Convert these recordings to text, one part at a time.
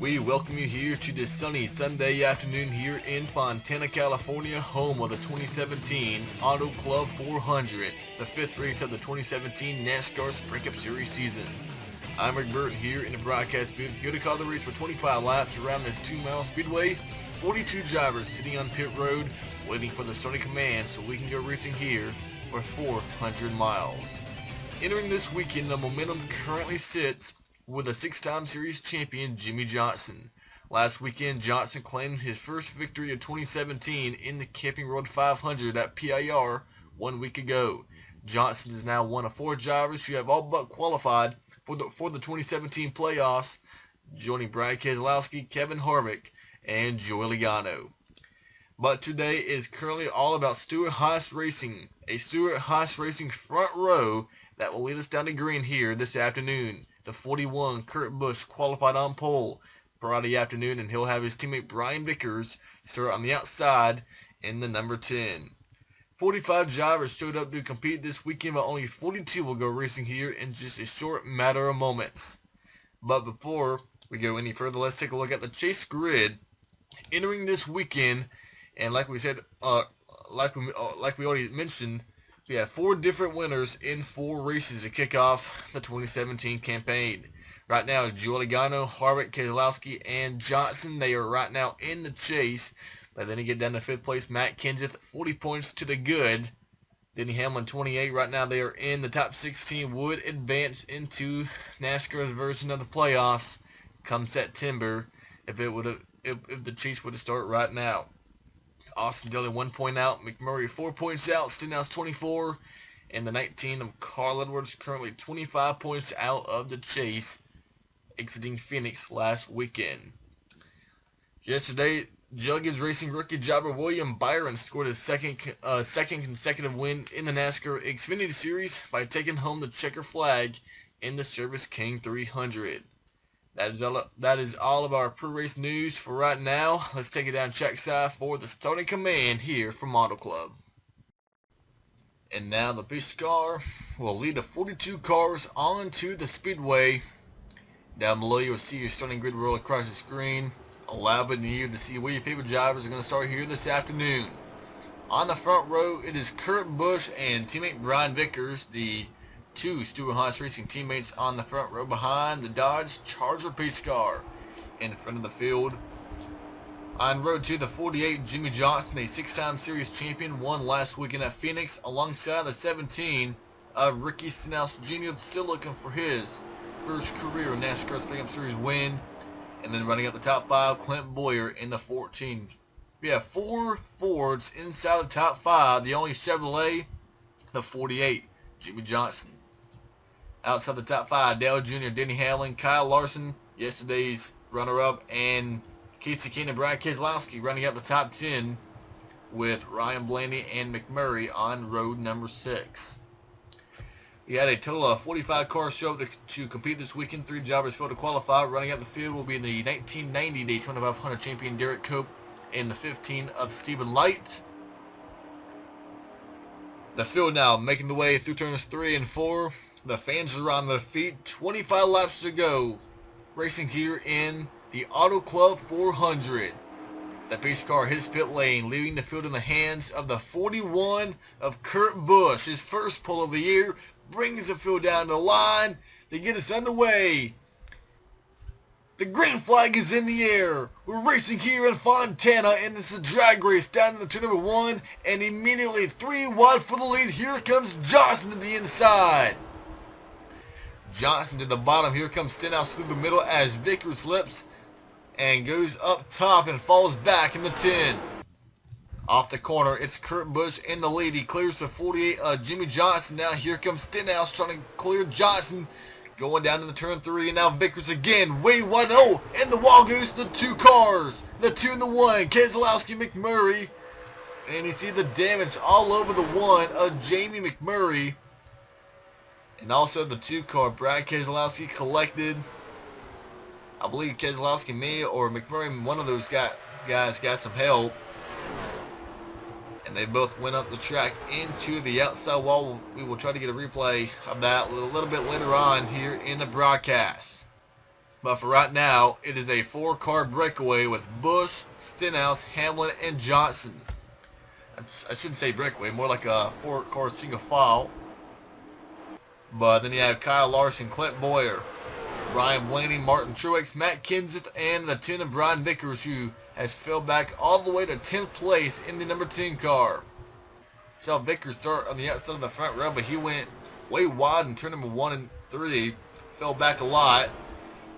We welcome you here to this sunny Sunday afternoon here in Fontana, California, home of the 2017 Auto Club 400, the fifth race of the 2017 NASCAR Sprint Cup Series season. I'm Rick Burton here in the broadcast booth, here to call the race for 25 laps around this 2-mile speedway. 42 drivers sitting on pit road, waiting for the starting command so we can go racing here for 400 miles. Entering this weekend, the momentum currently sits with a 6-time series champion Jimmie Johnson. Last weekend, Johnson claimed his first victory of 2017 in the Camping World 500 at PIR 1 week ago. Johnson is now one of 4 drivers who have all but qualified for the 2017 playoffs, joining Brad Keselowski, Kevin Harvick, and Joey Logano. But today is currently all about Stewart-Haas Racing, a Stewart-Haas Racing front row that will lead us down to green here this afternoon. The 41, Kurt Busch, qualified on pole Friday afternoon, and he'll have his teammate Brian Vickers start on the outside in the number 10. 45 drivers showed up to compete this weekend, but only 42 will go racing here in just a short matter of moments. But before we go any further, let's take a look at the chase grid entering this weekend. And like we said, like we already mentioned, we have 4 different winners in 4 races to kick off the 2017 campaign. Right now, Joey Logano, Harvick, Keselowski, and Johnson, they are right now in the chase. But then you get down to 5th place, Matt Kenseth, 40 points to the good. Denny Hamlin, 28. Right now, they are in the top 16. Would advance into NASCAR's version of the playoffs come September if the chase would start right now. Austin Dillon 1 point out, McMurray 4 points out, Stenhouse 24, and the 19 of Carl Edwards currently 25 points out of the chase, exiting Phoenix last weekend. Yesterday, Juggins Racing rookie driver William Byron scored his second consecutive win in the NASCAR Xfinity Series by taking home the checker flag in the Service King 300. That is all of our pre-race news for right now. Let's take it down trackside for the starting command here from Auto Club. And now the pace car will lead the 42 cars onto the speedway. Down below you will see your starting grid roll across the screen, allowing you to see where your favorite drivers are going to start here this afternoon. On the front row, it is Kurt Busch and teammate Brian Vickers, the 2 Stewart-Haas Racing teammates on the front row behind the Dodge Charger pace car. In front of the field, on row 2, the 48, Jimmie Johnson, a 6-time series champion, won last weekend at Phoenix, alongside the 17 of Ricky Stenhouse Jr., still looking for his first career NASCAR Sprint Cup Series win. And then running up the top 5, Clint Boyer in the 14. We have 4 Fords inside the top 5, the only Chevrolet, the 48, Jimmie Johnson. Outside the top 5, Dale Jr., Denny Hamlin, Kyle Larson, yesterday's runner-up, and Casey Keenan and Brad Keselowski running up the top 10 with Ryan Blaney and McMurray on road number 6. We had a total of 45 cars show up to compete this weekend. 3 drivers failed to qualify. Running up the field will be the 1990 Daytona 500 champion Derek Cope and the 15 of Stephen Light. The field now making the way through turns 3 and 4. The fans are on their feet. 25 laps to go. Racing here in the Auto Club 400. The pace car hits pit lane, leaving the field in the hands of the 41 of Kurt Busch. His first pole of the year brings the field down the line to get us underway. The green flag is in the air. We're racing here in Fontana, and it's a drag race down to turn number 1, and immediately 3 wide for the lead. Here comes Johnson to the inside. Johnson to the bottom. Here comes Stenhouse through the middle as Vickers slips and goes up top and falls back in the 10. Off the corner, it's Kurt Busch in the lead. He clears the 48, Jimmie Johnson. Now here comes Stenhouse trying to clear Johnson. Going down to the turn 3, and now Vickers again, way wide. Oh, and the wall goes to the 2 cars. The 2 and the 1, Keselowski, McMurray. And you see the damage all over the 1 of Jamie McMurray. And also the 2 car, Brad Keselowski collected. I believe Keselowski may or McMurray, one of those guys got some help. And they both went up the track into the outside wall. We will try to get a replay of that a little bit later on here in the broadcast. But for right now, it is a 4-car breakaway with Busch, Stenhouse, Hamlin, and Johnson. I shouldn't say breakaway, more like a 4-car single file. But then you have Kyle Larson, Clint Bowyer, Ryan Blaney, Martin Truex, Matt Kenseth, and the 10 of Brian Vickers, who has fell back all the way to 10th place in the number 10 car. Saw Vickers start on the outside of the front row, but he went way wide in turn number 1 and 3, fell back a lot.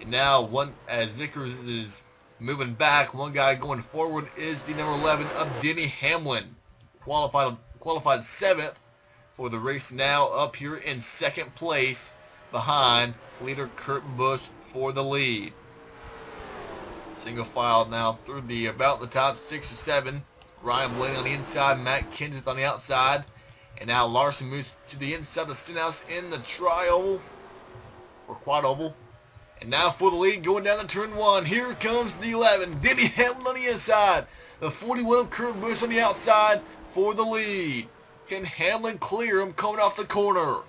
And now, as Vickers is moving back, one guy going forward is the number 11 of Denny Hamlin, qualified 7th for the race, now up here in 2nd place behind leader Kurt Busch for the lead. Single file now through about the top 6 or 7. Ryan Blaney on the inside, Matt Kenseth on the outside, and now Larson moves to the inside of the Stenhouse in the tri-oval or quad-oval. And now for the lead, going down the turn 1, here comes the 11, Denny Hamlin on the inside. The 41 of Kurt Busch on the outside for the lead. Can Hamlin clear him coming off the corner?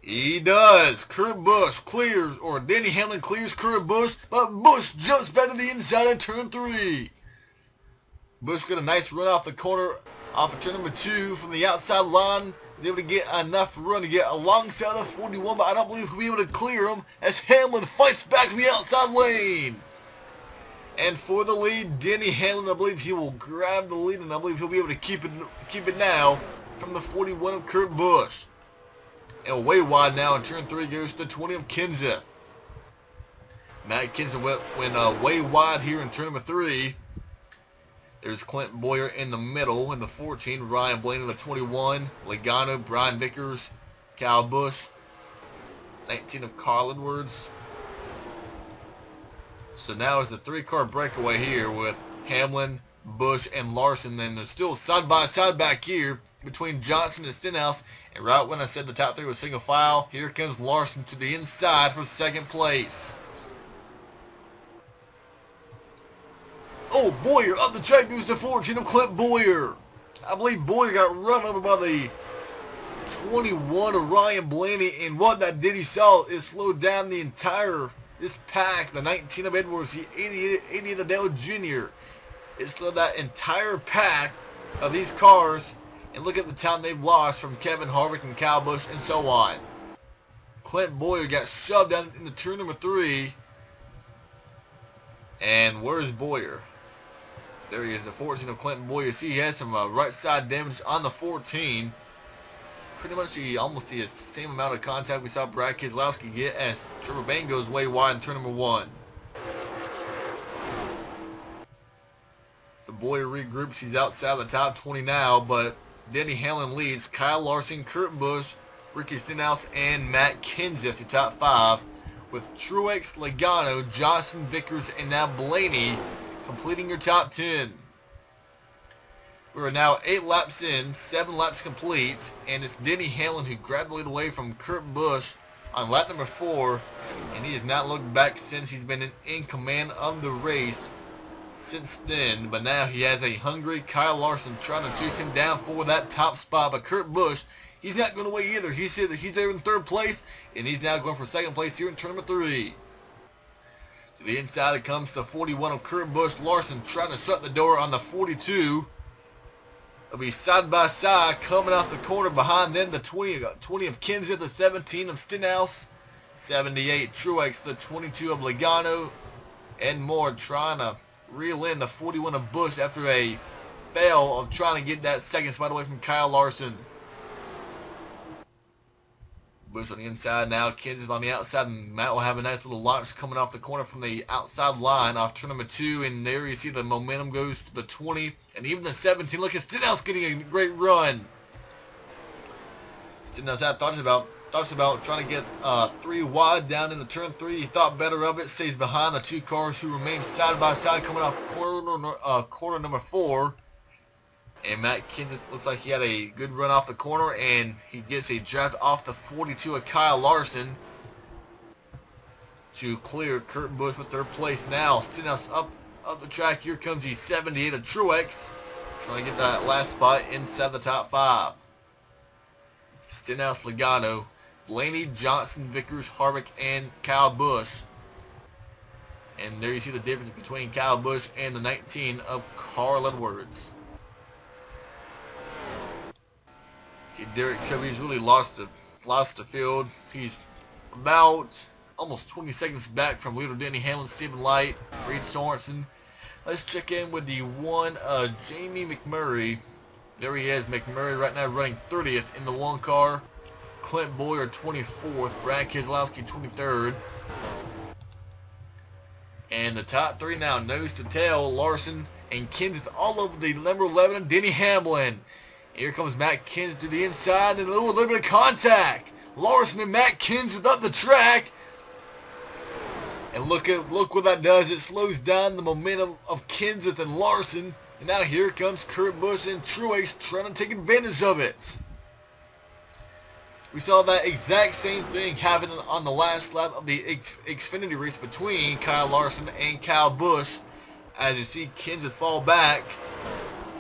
He does. Kurt Busch clears, or Denny Hamlin clears Kurt Busch, but Busch jumps back to the inside in turn 3. Busch got a nice run off the corner, off of turn number 2 from the outside line. Was able to get enough run to get alongside the 41, but I don't believe he'll be able to clear him as Hamlin fights back in the outside lane. And for the lead, Denny Hamlin, I believe he will grab the lead, and I believe he'll be able to keep it now from the 41 of Kurt Busch. And way wide now in turn 3 goes to the 20 of Kenseth. Matt Kenseth went way wide here in turn number 3. There's Clint Bowyer in the middle in the 14, Ryan Blaney in the 21, Logano, Brian Vickers, Kyle Busch, 19 of Carl Edwards. So now it's a 3-car breakaway here with Hamlin, Busch, and Larson. Then there's still side-by-side back here between Johnson and Stenhouse. And right when I said the top 3 was single file, here comes Larson to the inside for 2nd place. Oh, Bowyer up the track goes the 14 of Clint Bowyer. I believe Bowyer got run over by the 21 of Ryan Blaney, and what that did, he saw it slowed down the entire this pack. The 19 of Edwards, the 88 of Dale Jr. It slowed that entire pack of these cars, and look at the time they've lost from Kevin Harvick and Kyle Busch and so on. Clint Bowyer got shoved down into turn number 3, and where's Bowyer? There he is, the 14 of Clinton Bowyer. See, he has some right side damage on the 14. Pretty much almost the same amount of contact we saw Brad Keselowski get as Trevor Bayne goes way wide in turn number 1. The Bowyer regroups. He's outside the top 20 now, but Denny Hamlin leads. Kyle Larson, Kurt Busch, Ricky Stenhouse, and Matt Kenseth, the top 5, with Truex, Logano, Johnson, Vickers, and now Blaney completing your top 10. We are now 8 laps in, 7 laps complete, and it's Denny Hamlin who grabbed the lead away from Kurt Busch on lap number 4, and he has not looked back since. He's been in command of the race since then, but now he has a hungry Kyle Larson trying to chase him down for that top spot. But Kurt Busch, he's not going away either. He's there in 3rd place, and he's now going for 2nd place here in turn number 3. To the inside comes the 41 of Kurt Busch. Larson trying to shut the door on the 42. They'll be side by side coming off the corner. Behind them, the 20 of Kenseth, the 17 of Stenhouse, 78 Truex, the 22 of Logano, and more trying to reel in the 41 of Busch after a fail of trying to get that 2nd spot away from Kyle Larson. Busch on the inside now, Kenseth on the outside, and Matt will have a nice little launch coming off the corner from the outside line off turn number 2, and there you see the momentum goes to the 20, and even the 17. Look at Stenhouse getting a great run. Stenhouse had thoughts about trying to get 3 wide down in the turn 3. He thought better of it, stays behind the 2 cars who remain side by side coming off corner number 4. And Matt Kenseth looks like he had a good run off the corner, and he gets a draft off the 42 of Kyle Larson to clear Kurt Busch with 3rd place. Now Stenhouse up the track. Here comes the 78 of Truex, trying to get that last spot inside the top 5. Stenhouse, Logano, Blaney, Johnson, Vickers, Harvick, and Kyle Busch. And there you see the difference between Kyle Busch and the 19 of Carl Edwards. See, Derek Covey's really lost the field. He's about almost 20 seconds back from leader Denny Hamlin, Stephen Light, Reed Sorensen. Let's check in with the one Jamie McMurray. There he is, McMurray right now running 30th in the one car. Clint Boyer 24th, Brad Keselowski 23rd. And the top three now, nose to tail, Larson and Kenseth all over the number 11, Denny Hamlin. Here comes Matt Kenseth to the inside and a little bit of contact. Larson and Matt Kenseth up the track. And look what that does. It slows down the momentum of Kenseth and Larson. And now here comes Kurt Busch and Truex trying to take advantage of it. We saw that exact same thing happen on the last lap of the Xfinity race between Kyle Larson and Kyle Busch. As you see Kenseth fall back.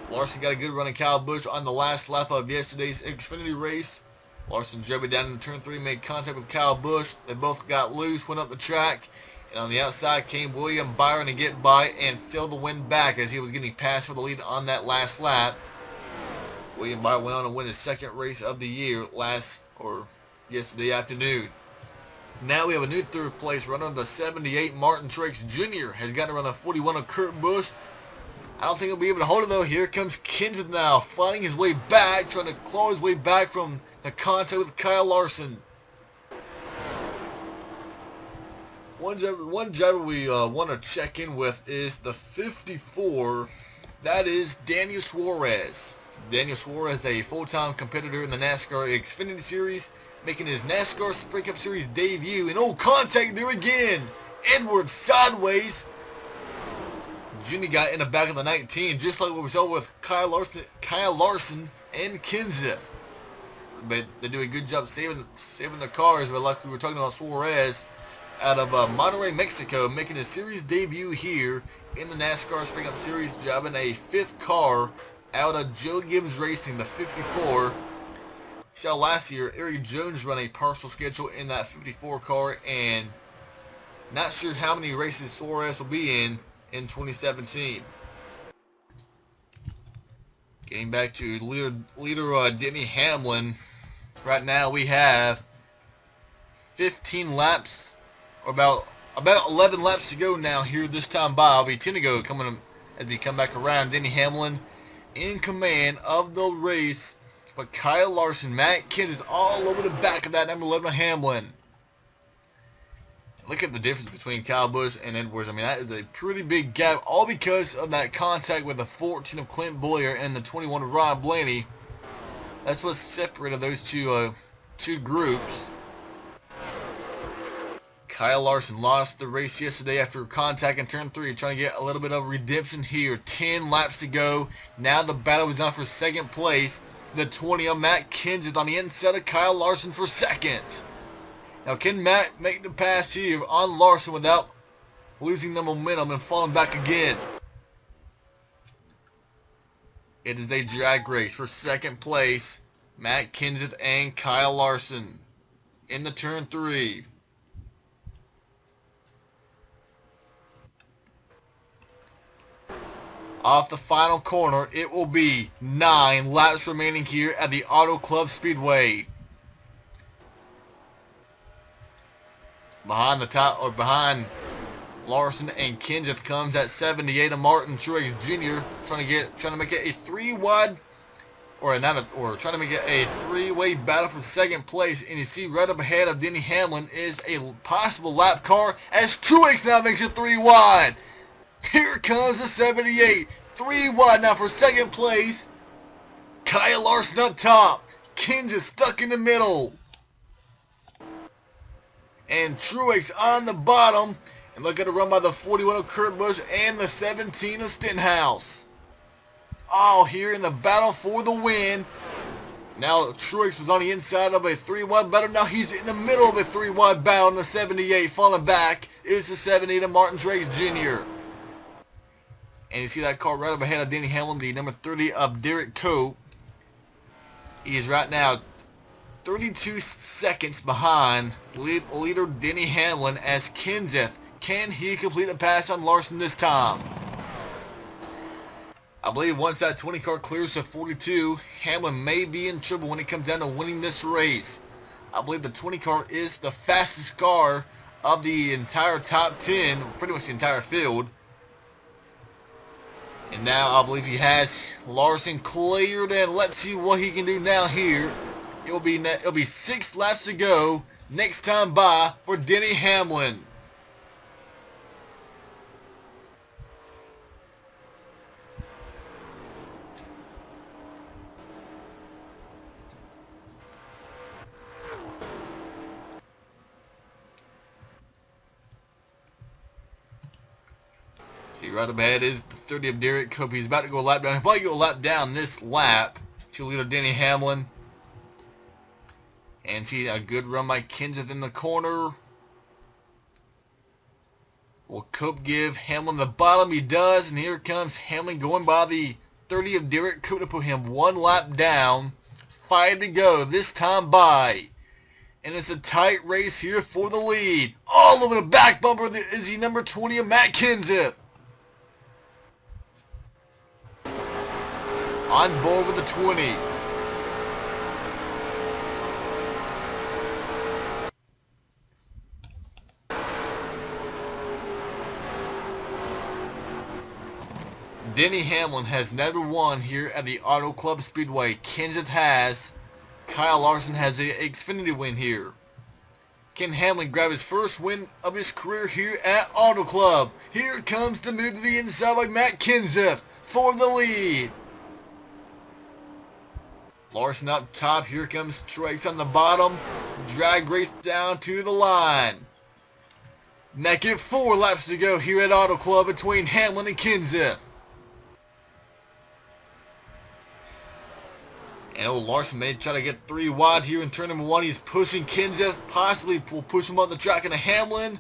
Larson got a good run of Kyle Busch on the last lap of yesterday's Xfinity race. Larson drove it down in turn 3, made contact with Kyle Busch. They both got loose, went up the track. And on the outside came William Byron to get by and steal the win back as he was getting passed for the lead on that last lap. William Byron went on to win his second race of the year yesterday afternoon. Now we have a new third place runner. The 78 Martin Truex Jr. has got to run the 41 of Kurt Busch. I don't think he'll be able to hold it though. Here comes Kenseth now, fighting his way back, trying to claw his way back from the contact with Kyle Larson. One driver we want to check in with is the 54. That is Daniel Suarez. Daniel Suarez, a full-time competitor in the NASCAR Xfinity Series, making his NASCAR Sprint Cup Series debut. And contact there again. Edwards sideways. Jimmy got in the back of the 19, just like what we saw with Kyle Larson and Kenseth. But they do a good job saving their cars. But like we were talking about Suarez, out of Monterrey, Mexico, making his series debut here in the NASCAR Sprint Cup Series, driving a 5th car out of Joe Gibbs Racing, the 54. You saw last year Eric Jones run a partial schedule in that 54 car, and not sure how many races Suarez will be in 2017. Getting back to leader Denny Hamlin. Right now we have 15 laps, or about 11 laps to go now here this time by. I'll be 10 to go as we come back around. Denny Hamlin in command of the race, but Kyle Larson, Matt Kenseth all over the back of that number 11 Hamlin. Look at the difference between Kyle Busch and Edwards. I mean, that is a pretty big gap, all because of that contact with the 14 of Clint Boyer and the 21 of Ron Blaney. That's what separated those two groups. Kyle Larson lost the race yesterday after contact in turn 3, trying to get a little bit of redemption here. 10 laps to go. Now the battle is on for second place. The 20 of Matt Kenseth on the inside of Kyle Larson for second. Now, can Matt make the pass here on Larson without losing the momentum and falling back again? It is a drag race for second place. Matt Kenseth and Kyle Larson in the turn 3. Off the final corner, it will be 9 laps remaining here at the Auto Club Speedway. Behind Larson and Kenseth comes at 78 of Martin Truex Jr. trying to make it a 3-wide trying to make it a 3-way battle for second place. And you see right up ahead of Denny Hamlin is a possible lap car as Truex now makes it 3-wide. Here comes the 78, 3-wide now for second place. Kyle Larson up top, Kenseth stuck in the middle, and Truex on the bottom. And look at the run by the 41 of Kurt Busch and the 17 of Stenhouse. All here in the battle for the win. Now Truex was on the inside of a 3-wide battle. Now he's in the middle of a 3-wide battle in the 78. Falling back is the 78 of Martin Truex Jr. And you see that car right up ahead of Denny Hamlin, the number 30 of Derek Coe. He is right now 32 seconds behind leader Denny Hamlin as Kenseth. Can he complete the pass on Larson this time? I believe once that 20 car clears to 42, Hamlin may be in trouble when it comes down to winning this race. I believe the 20 car is the fastest car of the entire top 10, pretty much the entire field. And now I believe he has Larson cleared, and let's see what he can do now here. It'll be 6 laps to go next time by for Denny Hamlin. See, right up ahead is the 30 of Derek Cope. He's about to go a lap down. He'll probably go a lap down this lap to leader Denny Hamlin. And see a good run by Kenseth in the corner. Will Cope give Hamlin the bottom? He does. And here comes Hamlin going by the 30 of Derek Cope to put him 1 lap down. 5 to go this time by. And it's a tight race here for the lead. All over the back bumper is the number 20 of Matt Kenseth. On board with the 20. Denny Hamlin has never won here at the Auto Club Speedway. Kenseth has. Kyle Larson has an Xfinity win here. Can Hamlin grab his first win of his career here at Auto Club? Here comes the move to the inside by Matt Kenseth for the lead. Larson up top. Here comes Truex on the bottom. Drag race down to the line. Now get 4 laps to go here at Auto Club between Hamlin and Kenseth. And Larson may try to get 3 wide here in turn number 1. He's pushing Kenseth. Possibly will push him on the track into Hamlin.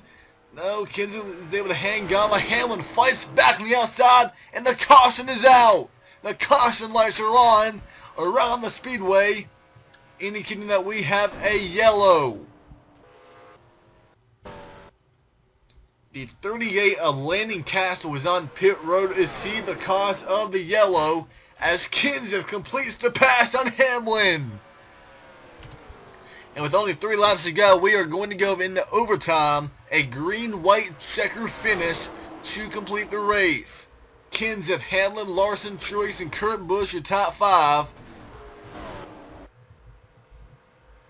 No, Kenseth is able to hang on, but Hamlin fights back on the outside, and the caution is out. The caution lights are on around the speedway, indicating that we have a yellow. The 38 of Landing Castle is on pit road. Is he the cause of the yellow as Kenseth completes the pass on Hamlin? And with only 3 laps to go, we are going to go into overtime. A green-white checker finish to complete the race. Kenseth, Hamlin, Larson, Truex, and Kurt Busch, your top 5.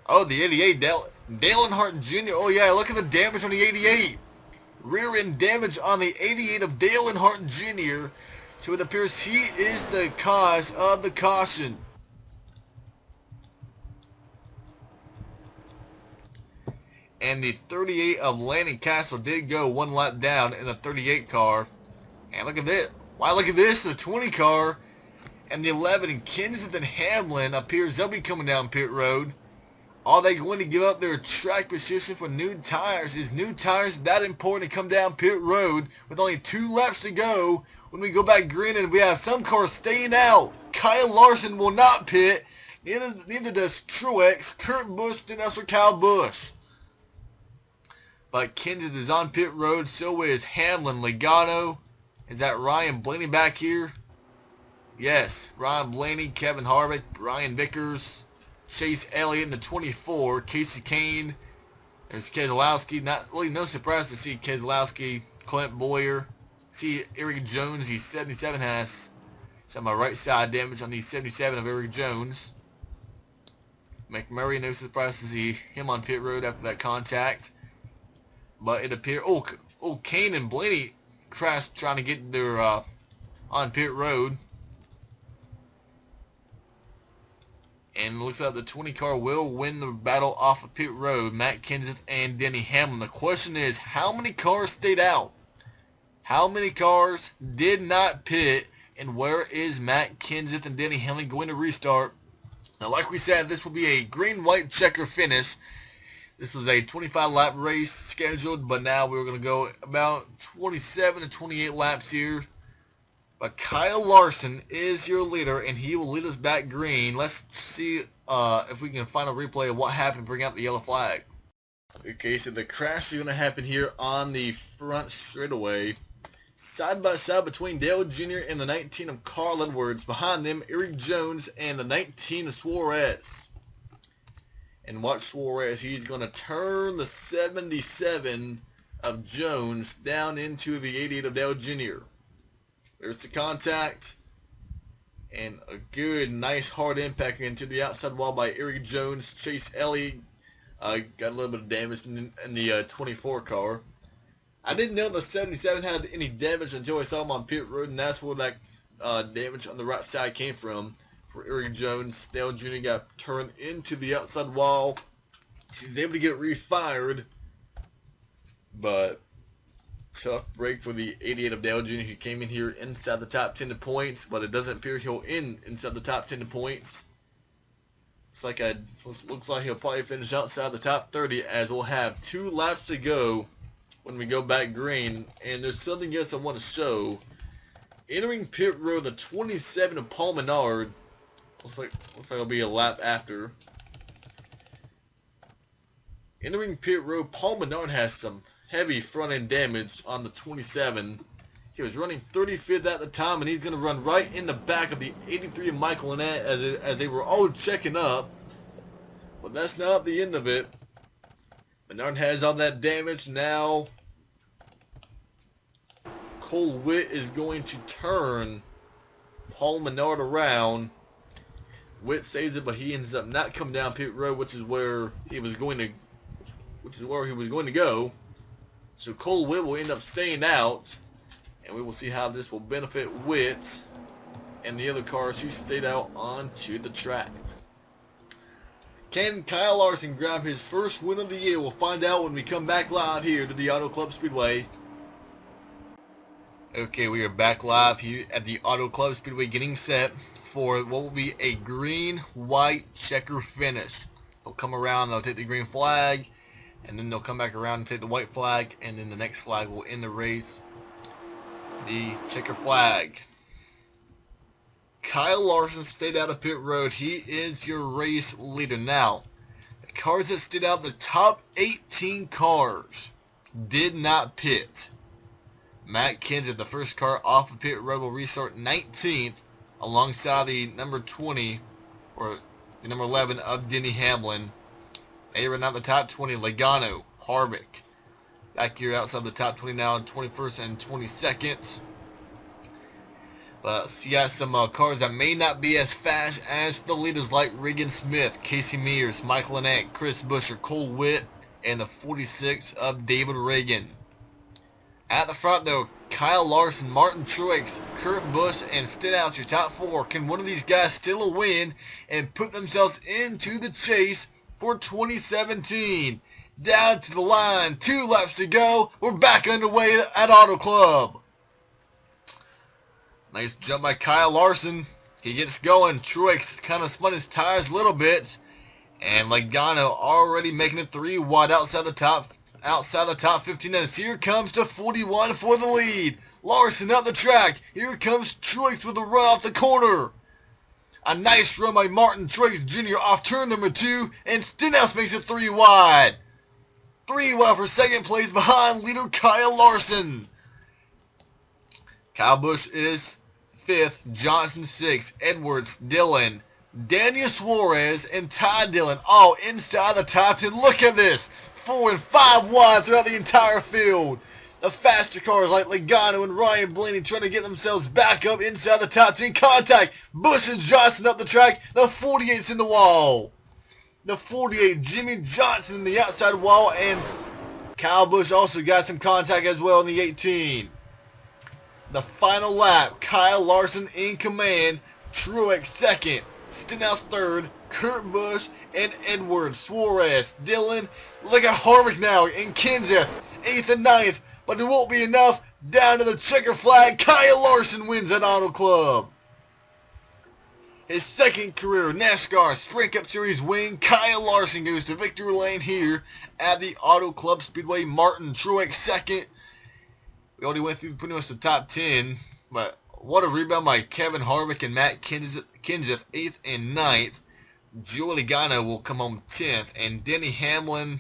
Oh, the 88, Dale Earnhardt Jr. Oh yeah, look at the damage on the 88. Rear end damage on the 88 of Dale Earnhardt Jr. So it appears he is the cause of the caution. And the 38 of Landing Castle did go 1 lap down in the 38 car. And look at this. Wow, look at this. The 20 car and the 11 and Kenseth and Hamlin appears they'll be coming down pit road. Are they going to give up their track position for new tires? Is new tires that important to come down pit road with only 2 laps to go? When we go back green and we have some cars staying out. Kyle Larson will not pit. Neither does Truex, Kurt Busch, and also Kyle Busch. But Kenseth is on pit road. So is Hamlin. Logano. Is that Ryan Blaney back here? Yes. Ryan Blaney, Kevin Harvick, Ryan Vickers, Chase Elliott in the 24, Casey Kane. There's Keselowski. Not really no surprise to see Keselowski, Clint Boyer. See Eric Jones, he's 77, has some right side damage on the 77 of Eric Jones. McMurray, no surprise to see him on pit road after that contact. But it appears, Kane and Blaney crashed trying to get their on pit road. And it looks like the 20 car will win the battle off of pit road. Matt Kenseth and Denny Hamlin. The question is, how many cars stayed out? How many cars did not pit? And where is Matt Kenseth and Denny Hamlin going to restart? Now, like we said, this will be a green-white checker finish. This was a 25-lap race scheduled, but now we're going to go about 27 to 28 laps here. But Kyle Larson is your leader, and he will lead us back green. Let's see if we can find a replay of what happened, bring out the yellow flag. Okay, so the crash is going to happen here on the front straightaway. Side by side between Dale Jr. and the 19 of Carl Edwards. Behind them, Eric Jones and the 19 of Suarez. And watch Suarez. He's going to turn the 77 of Jones down into the 88 of Dale Jr. There's the contact. And a good, nice, hard impact into the outside wall by Eric Jones. Chase Elliott got a little bit of damage in the 24 car. I didn't know the 77 had any damage until I saw him on pit road, and that's where that damage on the right side came from. For Eric Jones, Dale Jr. got turned into the outside wall. He's able to get refired, but tough break for the 88 of Dale Jr. He came in here inside the top 10 in points, but it doesn't appear he'll end inside the top 10 in points. Looks like he'll probably finish outside the top 30, as we'll have 2 laps to go when we go back green. And there's something else I want to show. Entering pit road, the 27 of Paul Menard. Looks like it'll be a lap after. Entering pit road, Paul Menard has some heavy front end damage on the 27. He was running 35th at the time, and he's going to run right in the back of the 83 of Michael Annette as they were all checking up. But that's not the end of it. Menard has all that damage. Now Cole Witt is going to turn Paul Menard around. Witt saves it, but he ends up not coming down pit road, which is where he was going to go. So Cole Witt will end up staying out, and we will see how this will benefit Witt and the other cars who stayed out onto the track. Can Kyle Larson grab his first win of the year? We'll find out when we come back live here to the Auto Club Speedway. Okay, we are back live here at the Auto Club Speedway, getting set for what will be a green-white checker finish. They'll come around, they'll take the green flag, and then they'll come back around and take the white flag, and then the next flag will end the race. The checker flag. Kyle Larson stayed out of pit road. He is your race leader. Now, the cars that stayed out, the top 18 cars did not pit. Matt Kenseth, the first car off of pit road, will restart 19th alongside the number 20 or the number 11 of Denny Hamlin. They ran out the top 20. Logano, Harvick, back here outside the top 20 now, 21st and 22nd. But you got some cars that may not be as fast as the leaders, like Regan Smith, Casey Mears, Michael Annette, Chris Buescher, Cole Witt, and the 46 of David Reagan. At the front, though, Kyle Larson, Martin Truex, Kurt Busch, and Stenhouse, your top 4. Can one of these guys steal a win and put themselves into the chase for 2017? Down to the line, 2 laps to go. We're back underway at Auto Club. Nice jump by Kyle Larson. He gets going. Truex kind of spun his tires a little bit, and Logano already making it 3 wide outside the top 15. And here comes to 41 for the lead. Larson up the track. Here comes Truex with a run off the corner. A nice run by Martin Truex Jr. off turn number 2, and Stenhouse makes it 3 wide. 3 wide for second place behind leader Kyle Larson. Kyle Busch is 5th, Johnson 6th, Edwards, Dillon, Daniel Suarez, and Ty Dillon all inside the top 10. Look at this. 4 and 5 wide throughout the entire field. The faster cars like Logano and Ryan Blaney trying to get themselves back up inside the top 10. Contact. Busch and Johnson up the track. The 48's in the wall. The 48, Jimmy Johnson in the outside wall, and Kyle Busch also got some contact as well in the 18. The final lap, Kyle Larson in command, Truex 2nd, Stenhouse 3rd, Kurt Busch, and Edwards, Suarez, Dillon. Look at Harvick now, and Kenseth 8th and 9th, but it won't be enough. Down to the checker flag, Kyle Larson wins at Auto Club. His 2nd career NASCAR Sprint Cup Series win. Kyle Larson goes to victory lane here at the Auto Club Speedway. Martin Truex 2nd. We already went through pretty much the top 10, but what a rebound by Kevin Harvick and Matt Kenseth 8th and 9th. Joey Logano will come home 10th, and Denny Hamlin,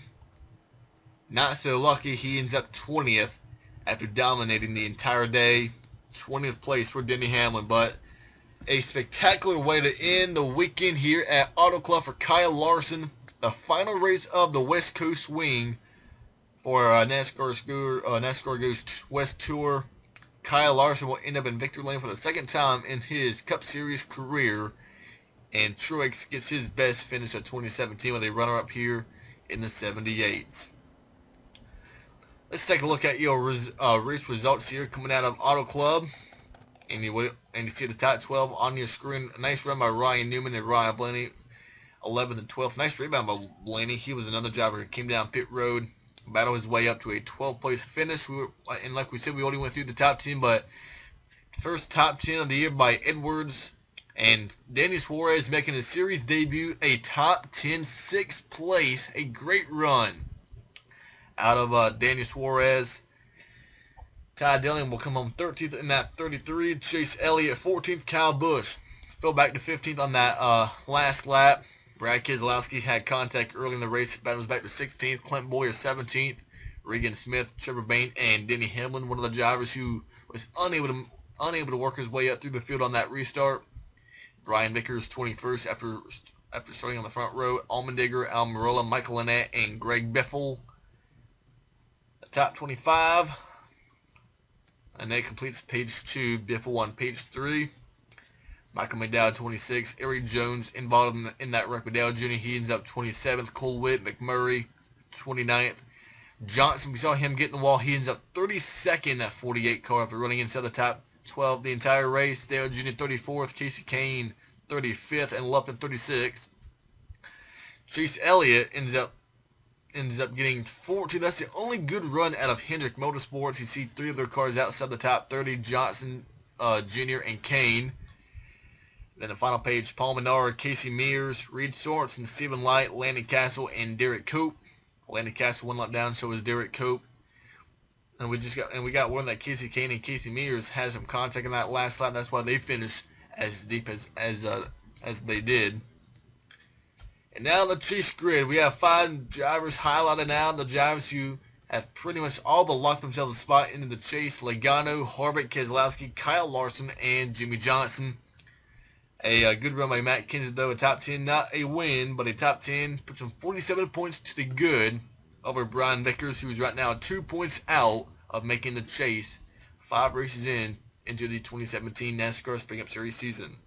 not so lucky, he ends up 20th after dominating the entire day. 20th place for Denny Hamlin, but a spectacular way to end the weekend here at Auto Club for Kyle Larson. The final race of the West Coast Swing for NASCAR Goes West Tour. Kyle Larson will end up in victory lane for the second time in his Cup Series career, and Truex gets his best finish of 2017 with a runner-up here in the 78. Let's take a look at your race results here coming out of Auto Club. And you see the top 12 on your screen. A nice run by Ryan Newman and Ryan Blaney, 11th and 12th. Nice rebound by Blaney. He was another driver who came down pit road, battled his way up to a 12th place finish. And like we said, we only went through the top 10, but first top 10 of the year by Edwards. And Danny Suarez making his series debut, a top 10 6th place. A great run out of Danny Suarez. Ty Dillon will come home 13th in that 33. Chase Elliott 14th. Kyle Busch fell back to 15th on that last lap. Brad Keselowski had contact early in the race, but was back to 16th. Clint Boyer 17th. Regan Smith, Trevor Bayne, and Denny Hamlin, one of the drivers who was unable to work his way up through the field on that restart. Brian Vickers 21st after starting on the front row. Allmendinger, Almirola, Michael Annett, and Greg Biffle. The top 25. And that completes page 2. Biffle on page 3. Michael McDowell 26. Eric Jones involved in that wreck. McDowell Jr. He ends up 27th. Cole Witt, McMurray 29th. Johnson, we saw him get in the wall. He ends up 32nd at 48 car after running inside the top 12 the entire race. Dale Jr. 34th. Casey Kane 35th. And Lupin 36th. Chase Elliott ends up getting 14. That's the only good run out of Hendrick Motorsports. You see 3 of their cars outside the top 30, Johnson, Jr., and Kane. Then the final page, Paul Menard, Casey Mears, Reed Sorensen, Stephen Light, Landon Castle, and Derek Cope. Landon Castle 1 lap down, so is Derek Cope. And we got one that Casey Kane and Casey Mears had some contact in that last lap. That's why they finished as deep as they did. And now the chase grid. We have 5 drivers highlighted now. The drivers who have pretty much all but locked themselves a spot into the chase. Logano, Harvick, Keselowski, Kyle Larson, and Jimmy Johnson. A good run by Matt Kenseth, though. A top 10, not a win, but a top 10. Puts him 47 points to the good over Brian Vickers, who is right now 2 points out of making the chase 5 races into the 2017 NASCAR Sprint Cup Series season.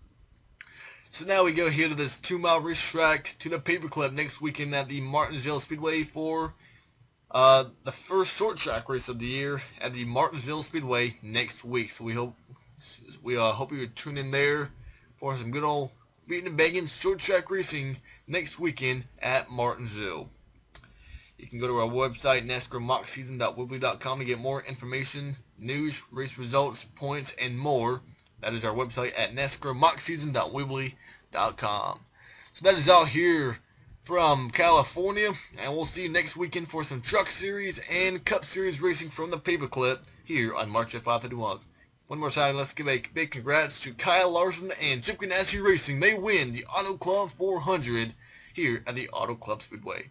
So now we go here to this 2-mile racetrack to the Paperclip next weekend at the Martinsville Speedway for the first short track race of the year at the Martinsville Speedway next week. So we hope you tune in there for some good old beating and banging short track racing next weekend at Martinsville. You can go to our website, NASCARMockSeason.weebly.com, to get more information, news, race results, points, and more. That is our website at NASCARMockSeason.weebly.com. So that is all here from California, and we'll see you next weekend for some Truck Series and Cup Series racing from the Paperclip here on March 531. One more time, let's give a big congrats to Kyle Larson and Chip Ganassi Racing. They win the Auto Club 400 here at the Auto Club Speedway.